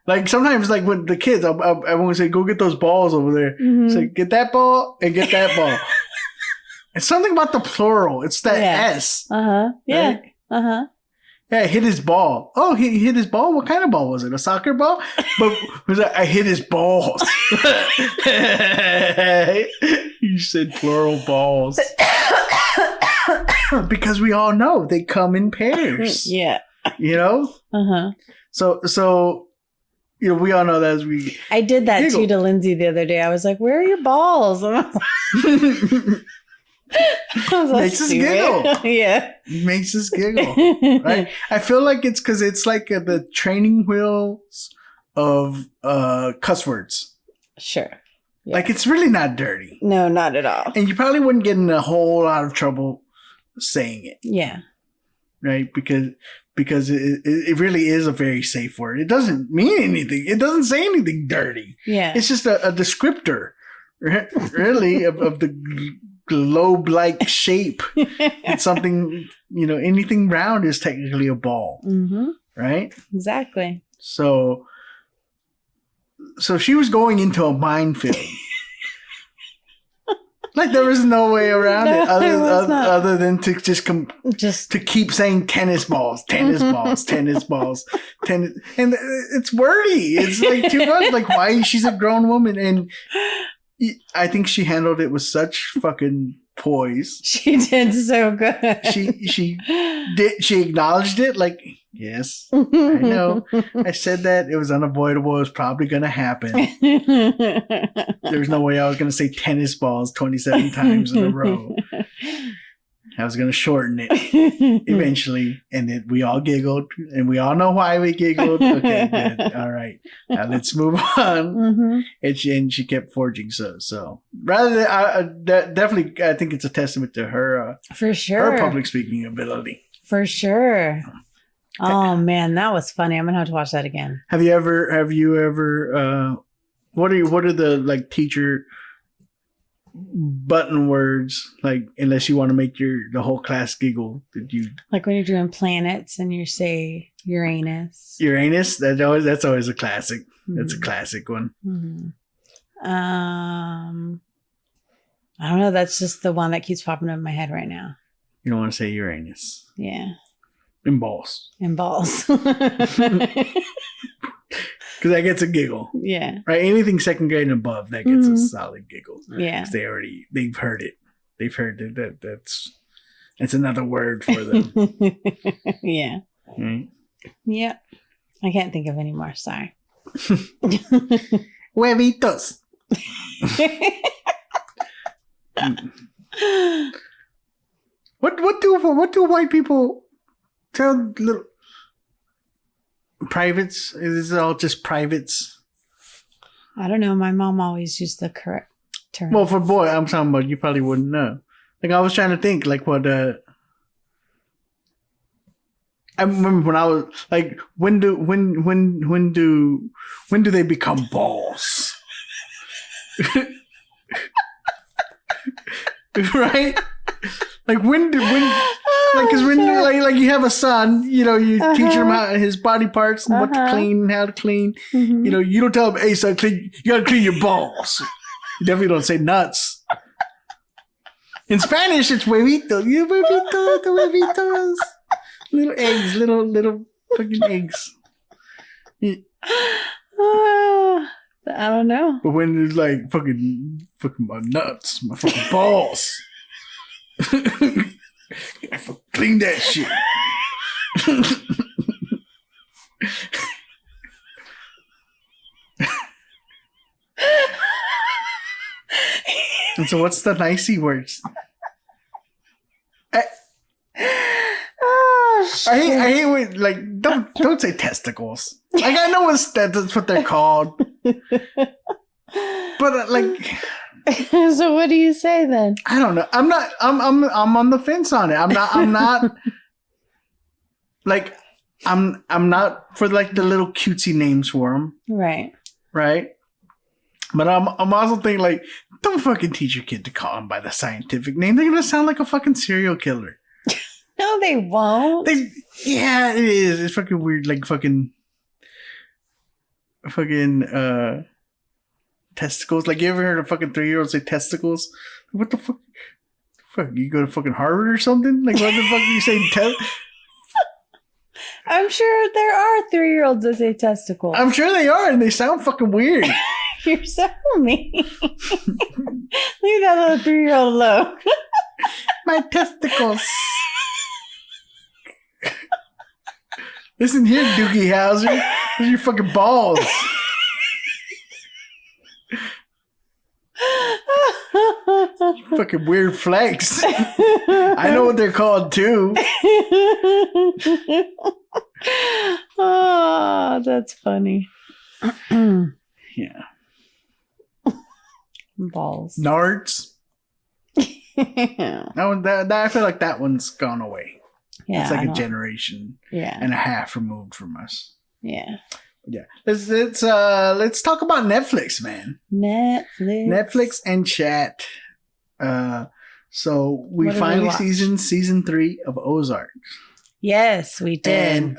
Like, sometimes, like, with the kids, I want to say, go get those balls over there. Mm-hmm. Say, get that ball and get that ball. It's something about the plural. It's that S. Uh-huh. Yeah. Right? Uh-huh. Yeah, hit his ball. Oh, he hit his ball? What kind of ball was it? A soccer ball? But was I hit his balls. You said plural balls. Because we all know they come in pairs. Yeah. You know? Uh-huh. So you know, we all know that as we I did that giggle. too to Lindsay the other day. I was like, where are your balls? Makes us giggle. Yeah. Makes us giggle. Right? I feel like it's because it's like the training wheels of cuss words. Sure. Yeah. Like, it's really not dirty. No, not at all. And you probably wouldn't get in a whole lot of trouble saying it. Yeah. Right? Because it really is a very safe word. It doesn't mean anything. It doesn't say anything dirty. Yeah. It's just a descriptor, really, of the globe-like shape. It's something, you know, anything round is technically a ball. Mm-hmm. Right? Exactly. So she was going into a minefield. Like there was no way around it other than to just to keep saying tennis balls, and it's wordy. It's like too much. Like, why? She's a grown woman, and I think she handled it with such fucking poise. She did so good. She acknowledged it. Like, yes, I know. I said that it was unavoidable. It was probably going to happen. There's no way I was going to say tennis balls 27 times in a row. I was going to shorten it eventually. And then we all giggled. And we all know why we giggled. Okay, good. All right. Now let's move on. Mm-hmm. And she kept forging. So rather than, definitely, I think it's a testament to her. For sure. Her public speaking ability. For sure. Oh man, that was funny. I'm gonna have to watch that again. Have you ever what are the like teacher button words, like, unless you want to make the whole class giggle? Did you, like when you're doing planets and you say Uranus? That's always a classic. Mm-hmm. That's a classic one. Mm-hmm. I don't know. That's just the one that keeps popping up in my head right now. You don't want to say Uranus. Yeah. And balls. Because that gets a giggle. Yeah. Right? Anything second grade and above, that gets a solid giggle. Yeah. They've heard it. They've heard it. That's another word for them. Yeah. Right? Yep. I can't think of any more. Sorry. Huevitos. What do white people tell little privates? Is it all just privates? I don't know. My mom always used the correct term. Well, for boy, I'm talking about, you probably wouldn't know. Like, I was trying to think, like, what I remember when I was like, when do they become balls? Right? Like, because when you have a son, you teach him how his body parts and what to clean and how to clean. Mm-hmm. You don't tell him, hey son, you gotta clean your balls. You definitely don't say nuts. In Spanish, it's huevitos. The huevitos. Little eggs, little fucking eggs. I don't know. But when it's like fucking my nuts, my fucking balls. Clean that shit. And so what's the nicey words? I hate when, like, don't say testicles. Like, I know that's what they're called. But like, so what do you say then? I don't know. I'm on the fence on it. I'm not like, I'm not for like the little cutesy names for them. Right. But I'm also thinking, like, don't fucking teach your kid to call them by the scientific name. They're gonna sound like a fucking serial killer. No, they won't. Yeah, it is. It's fucking weird. Like fucking testicles. Like, you ever heard a fucking 3-year-old say testicles? What the fuck? Fuck, you go to fucking Harvard or something? Like, what the fuck are you saying? I'm sure there are 3-year-olds that say testicles. I'm sure they are, and they sound fucking weird. You're so mean. Leave that little 3-year-old alone. My testicles. Listen here, Doogie Howser. Those are your fucking balls. Fucking weird flex. I know what they're called too. Oh, that's funny. Yeah. Balls. Nards. That I feel like that one's gone away. Yeah, it's like a generation and a half removed from us. Yeah. Yeah. Let's talk about Netflix, man. Netflix and chat. So we finally season 3 of Ozark. Yes, we did. And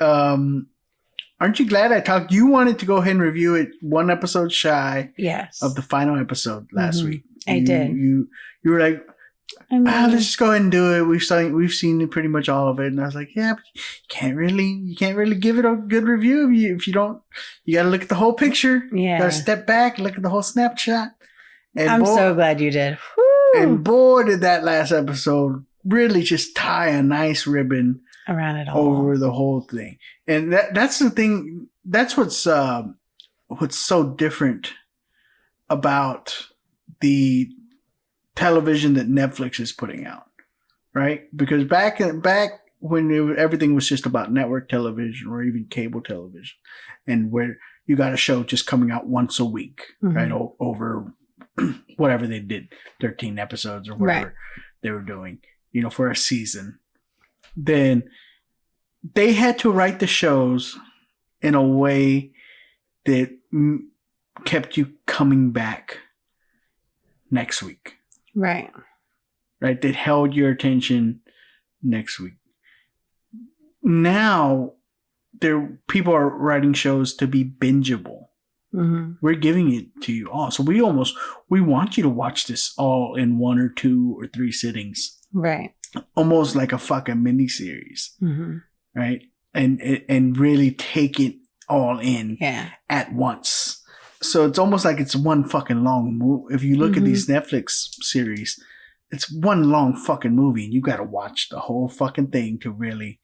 aren't you glad I talked? You wanted to go ahead and review it one episode shy of the final episode last week. I did. You were like, I mean, let's just go ahead and do it. We've seen pretty much all of it, and I was like, yeah, but you can't really give it a good review if you don't. You got to look at the whole picture. Yeah, got to step back, look at the whole snapshot. And I'm so glad you did. Woo! And boy, did that last episode really just tie a nice ribbon around it all over the whole thing. And that's the thing. That's what's so different about the television that Netflix is putting out, right? Because back when everything was just about network television or even cable television, and where you got a show just coming out once a week, right? Over whatever they did, 13 episodes or whatever they were doing, for a season. Then they had to write the shows in a way that kept you coming back next week. Right. That held your attention next week. Now, people are writing shows to be bingeable. We're giving it to you all. So we want you to watch this all in 1 or 2 or 3 sittings. Right. Almost like a fucking miniseries. Right. And really take it all in at once. So it's almost like it's one fucking long movie. If you look at these Netflix series, it's one long fucking movie, and you got to watch the whole fucking thing to really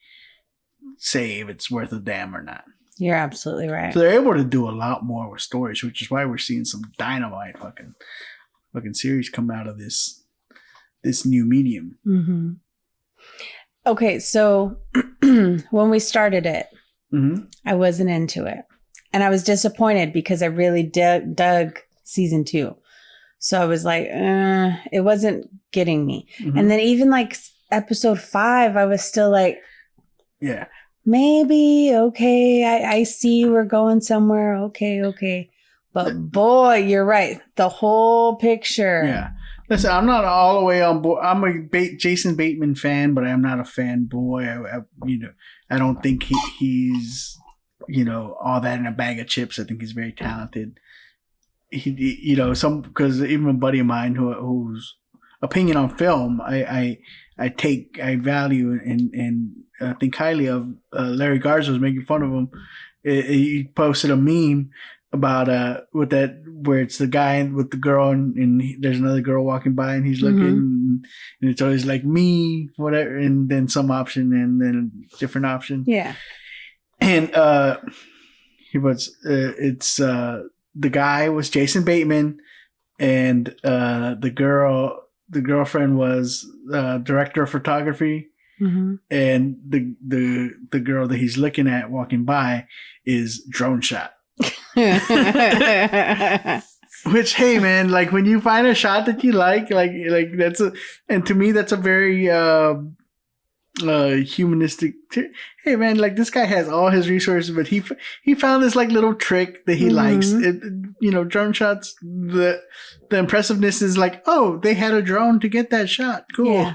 say if it's worth a damn or not. You're absolutely right. So they're able to do a lot more with stories, which is why we're seeing some dynamite fucking series come out of this new medium. Okay, so when we started it, I wasn't into it. And I was disappointed because I really dug season 2. So I was like, it wasn't getting me. And then even like episode 5, I was still like, yeah, maybe, okay, I see we're going somewhere. Okay. But boy, you're right. The whole picture. Yeah. Listen, I'm not all the way on board. I'm a Jason Bateman fan, but I'm not a fanboy. I don't think he's all that in a bag of chips. I think he's very talented. Because even a buddy of mine whose opinion on film, I value and think highly of. Larry Garza was making fun of him. He posted a meme about where it's the guy with the girl and there's another girl walking by and he's looking and it's always like me, whatever, and then some option and then a different option. Yeah. And the guy was Jason Bateman, and the girlfriend was director of photography, and the girl that he's looking at walking by is Drone Shot. Which, hey man, like when you find a shot that you like that's and to me that's a very humanistic. Hey man, like this guy has all his resources, but he found this like little trick that he likes. Drone shots. The impressiveness is like, oh, they had a drone to get that shot. Cool.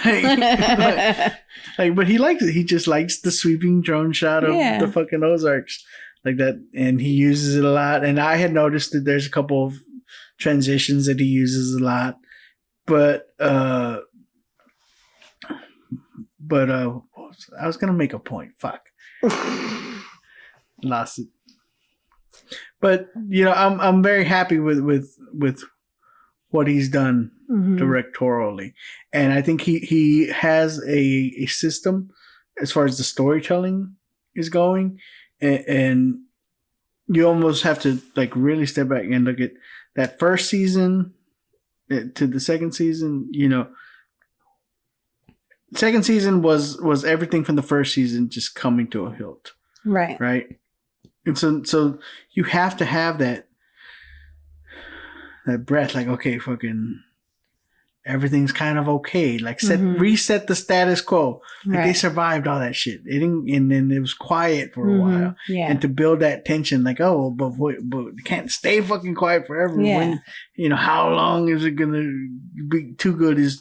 Yeah. But he likes it. He just likes the sweeping drone shot of the fucking Ozarks like that, and he uses it a lot. And I had noticed that there's a couple of transitions that he uses a lot, but I was gonna make a point. Fuck, lost it. But I'm very happy with what he's done directorially, and I think he has a system as far as the storytelling is going, and you almost have to like really step back and look at that first season to the second season. Second season was everything from the first season just coming to a hilt. Right. And so you have to have that breath, like, okay, fucking everything's kind of okay. Like reset the status quo. Like they survived all that shit. And then it was quiet for a while. Yeah. And to build that tension, like, oh, but it can't stay fucking quiet forever. Yeah. When, how long is it gonna be too good is,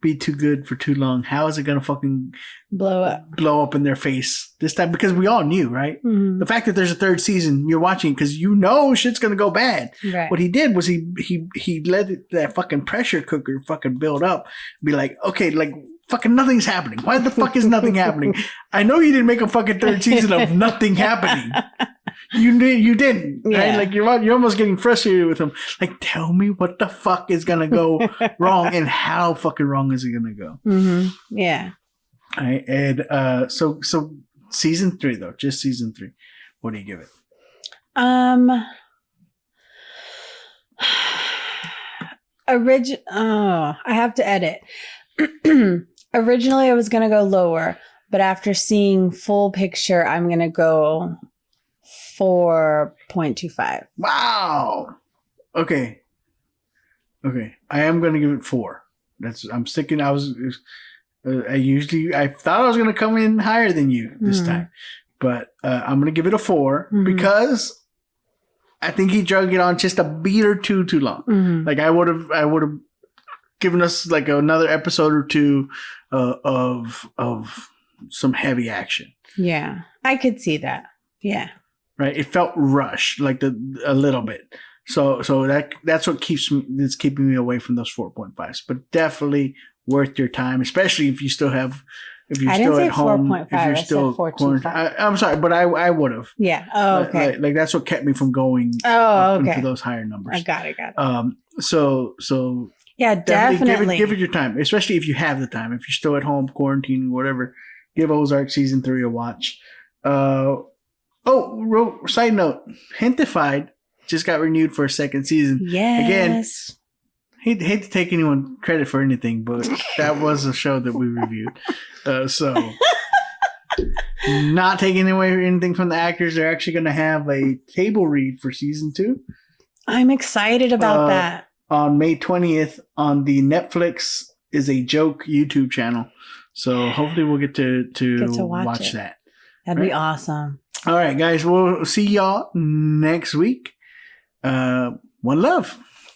be too good for too long? How is it gonna fucking blow up in their face this time? Because we all knew, right? Mm-hmm. The fact that there's a third season, you're watching because you know shit's gonna go bad. Right. What he did was he let that fucking pressure cooker fucking build up. Be like, okay, like fucking nothing's happening. Why the fuck is nothing happening? I know you didn't make a fucking third season of nothing happening. You didn't. Right? Like you're almost getting frustrated with him. Like, tell me what the fuck is gonna go wrong and how fucking wrong is it gonna go? Mm-hmm. Yeah. All right. And so season 3 though, just season 3. What do you give it? I have to edit. Originally I was gonna go lower, but after seeing full picture, I'm gonna go 4.25. Wow. Okay. I am going to give it 4. I'm sticking. I thought I was going to come in higher than you this time, but I'm going to give it a 4 because I think he drug it on just a beat or two too long. Like I would have given us like another episode or two of some heavy action. Yeah, I could see that. Yeah. Right, it felt rushed, like a little bit. So that's what it's keeping me away from those 4.5s. But definitely worth your time, especially if you're still at home. 4.5. If you're still quarantined. I'm sorry, but I would have. Yeah. Oh, okay. Like that's what kept me from going into those higher numbers. I got it. So yeah, definitely give it your time, especially if you have the time. If you're still at home, quarantining, whatever, give Ozark season 3 a watch. Side note, Hentified just got renewed for a second season. Yes. Again, hate to take anyone credit for anything, but that was a show that we reviewed. So, not taking away anything from the actors, they're actually going to have a table read for season 2. I'm excited about that. On May 20th on the Netflix is a Joke YouTube channel. So, hopefully we'll get to watch that. That'd be awesome. All right, guys. We'll see y'all next week. One love.